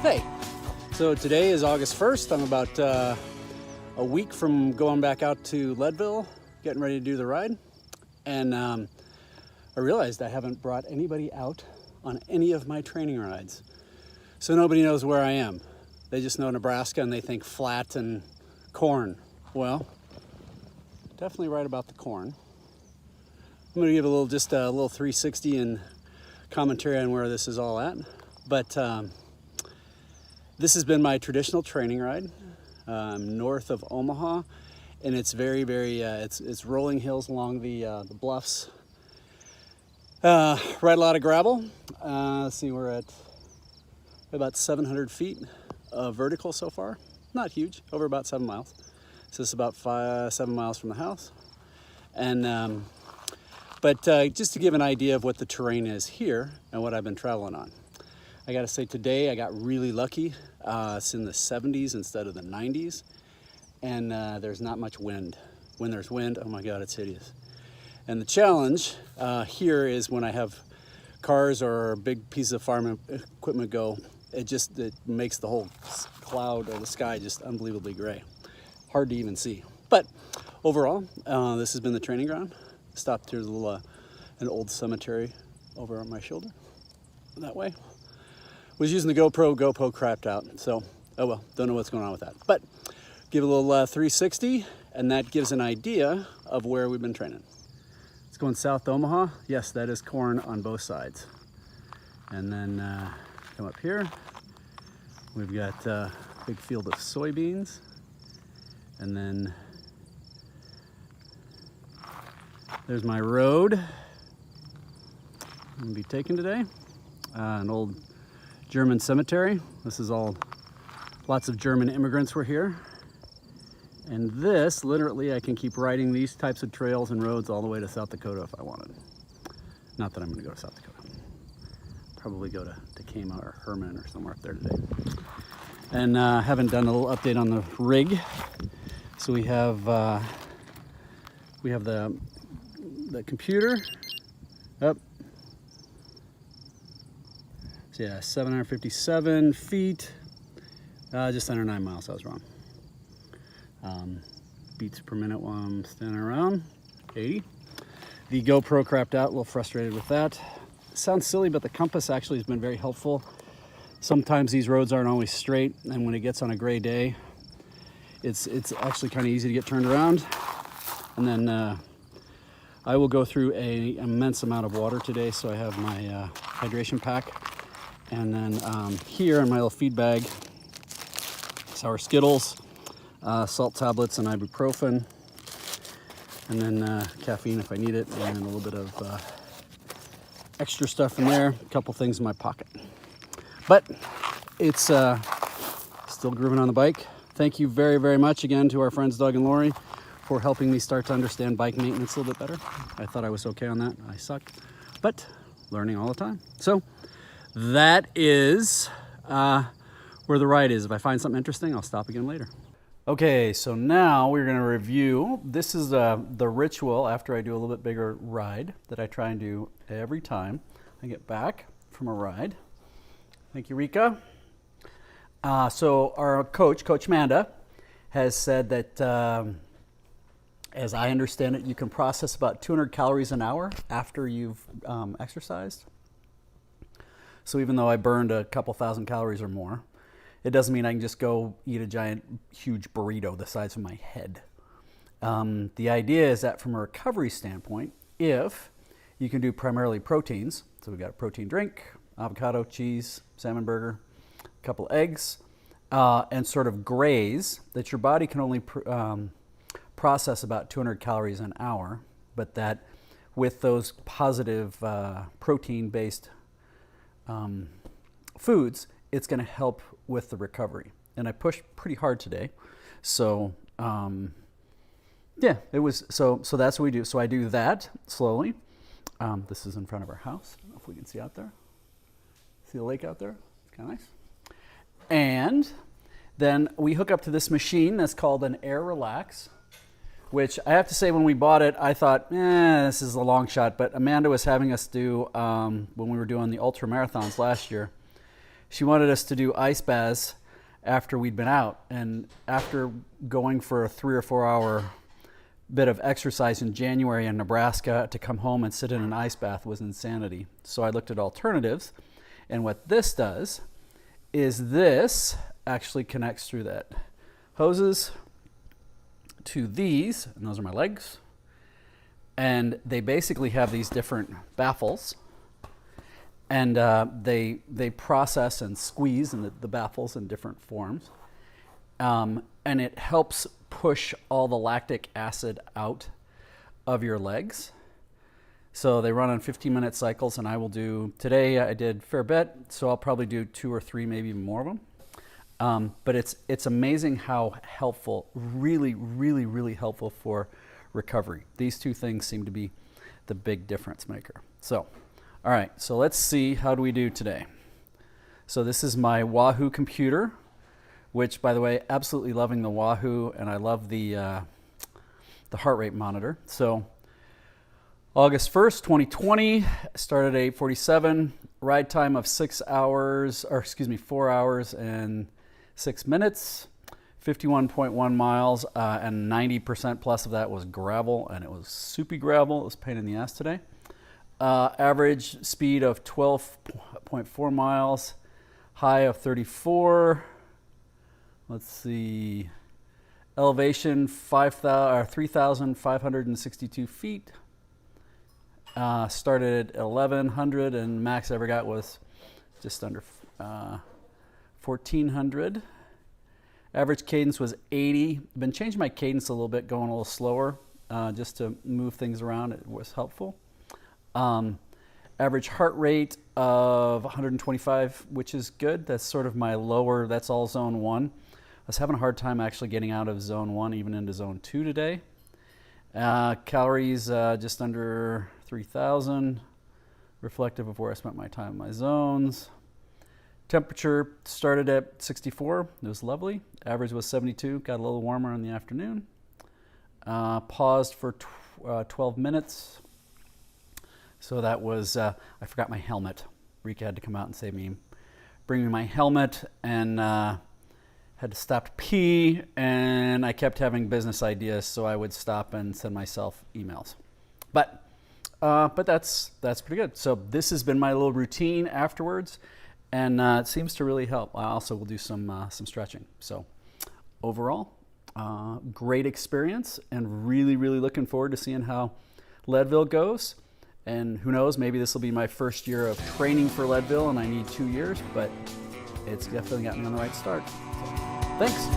Hey, so today is August 1st. I'm about a week from going back out to Leadville, getting ready to do the ride. And I realized I haven't brought anybody out on any of my training rides. So nobody knows where I am. They just know Nebraska and they think flat and corn. Well, definitely right about the corn. I'm gonna give a little 360 and commentary on where this is all at. But this has been my traditional training ride north of Omaha, and it's it's rolling hills along the bluffs. Ride a lot of gravel. Let's see, we're at about 700 feet of vertical so far. Not huge, over about 7 miles. So this is about 7 miles from the house. And but just to give an idea of what the terrain is here and what I've been traveling on. I gotta say today I got really lucky. It's in the 70s instead of the 90s. And there's not much wind. When there's wind, oh my God, it's hideous. And the challenge here is when I have cars or big pieces of farm equipment go, it makes the whole cloud or the sky just unbelievably gray. Hard to even see. But overall, this has been the training ground. Stopped here, an old cemetery over on my shoulder, that way. Was using the GoPro crapped out, so oh well, don't know what's going on with that. But give a little 360, and that gives an idea of where we've been training. It's going south to Omaha. Yes, that is corn on both sides. And then come up here, we've got a big field of soybeans, and then there's my road I'm gonna be taking today. An old German cemetery. This is lots of German immigrants were here. And this, literally, I can keep riding these types of trails and roads all the way to South Dakota if I wanted. Not that I'm gonna go to South Dakota. Probably go to Tacoma or Herman or somewhere up there today. And haven't done a little update on the rig. So we have the computer up. So yeah, 757 feet, just under 9 miles. I was wrong. Beats per minute while I'm standing around, 80. The GoPro crapped out, a little frustrated with that. It sounds silly, but the compass actually has been very helpful. Sometimes these roads aren't always straight, and when it gets on a gray day, it's actually kind of easy to get turned around. And then I will go through an immense amount of water today, so I have my hydration pack. And then here in my little feed bag, sour Skittles, salt tablets and ibuprofen, and then caffeine if I need it, and then a little bit of extra stuff in there, a couple things in my pocket. But it's still grooving on the bike. Thank you very, very much again to our friends Doug and Lori for helping me start to understand bike maintenance a little bit better. I thought I was okay on that. I suck, but learning all the time. So that is where the ride is. If I find something interesting, I'll stop again later. Okay, so now we're gonna review. This is the ritual after I do a little bit bigger ride that I try and do every time I get back from a ride. Thank you, Rika. So our Coach Manda, has said that, as I understand it, you can process about 200 calories an hour after you've exercised. So even though I burned a couple thousand calories or more, it doesn't mean I can just go eat a giant, huge burrito the size of my head. The idea is that from a recovery standpoint, if you can do primarily proteins, so we've got a protein drink, avocado, cheese, salmon burger, a couple eggs, and sort of graze, that your body can only process about 200 calories an hour, but that with those positive protein-based foods, it's going to help with the recovery. And I pushed pretty hard today, so yeah, it was so that's what we do. So I do that slowly. This is in front of our house. I don't know if we can see out there. See the lake out there? It's kind of nice. And then we hook up to this machine that's called an Air Relax, which I have to say, when we bought it, I thought, this is a long shot. But Amanda was having us do, when we were doing the ultra marathons last year, she wanted us to do ice baths after we'd been out. And after going for a 3 or 4 hour bit of exercise in January in Nebraska, to come home and sit in an ice bath was insanity. So I looked at alternatives. And what this does is this actually connects through that hoses to these, and those are my legs. And they basically have these different baffles, and they process and squeeze in the baffles in different forms, and it helps push all the lactic acid out of your legs. So they run on 15-minute cycles, and I will do, today I did a fair bit, so I'll probably do 2 or 3, maybe even more of them. But it's amazing how helpful, really, really, really helpful for recovery. These two things seem to be the big difference maker. So, all right, so let's see, how do we do today? So this is my Wahoo computer, which, by the way, absolutely loving the Wahoo, and I love the heart rate monitor. So August 1st, 2020, started at 8:47, ride time of 4 hours and 6 minutes, 51.1 miles, and 90% plus of that was gravel, and it was soupy gravel. It was a pain in the ass today. Average speed of 12.4 miles, high of 34. Let's see, elevation 3,562 feet. Started at 1,100, and max I ever got was just under 1,400. Average cadence was 80. Been changing my cadence a little bit, going a little slower, just to move things around. It was helpful. Average heart rate of 125, which is good. That's sort of my lower, that's all zone 1. I was having a hard time actually getting out of zone 1, even into zone 2 today. Calories just under 3,000, reflective of where I spent my time in my zones. Temperature started at 64, it was lovely. Average was 72, got a little warmer in the afternoon. Paused for 12 minutes. So that was, I forgot my helmet. Rika had to come out and save me, bring me my helmet, and had to stop to pee, and I kept having business ideas, so I would stop and send myself emails. But that's pretty good. So this has been my little routine afterwards, and it seems to really help. I also will do some stretching. So overall, great experience, and really, really looking forward to seeing how Leadville goes. And who knows, maybe this will be my first year of training for Leadville, and I need 2 years, but it's definitely got me on the right start. So, thanks.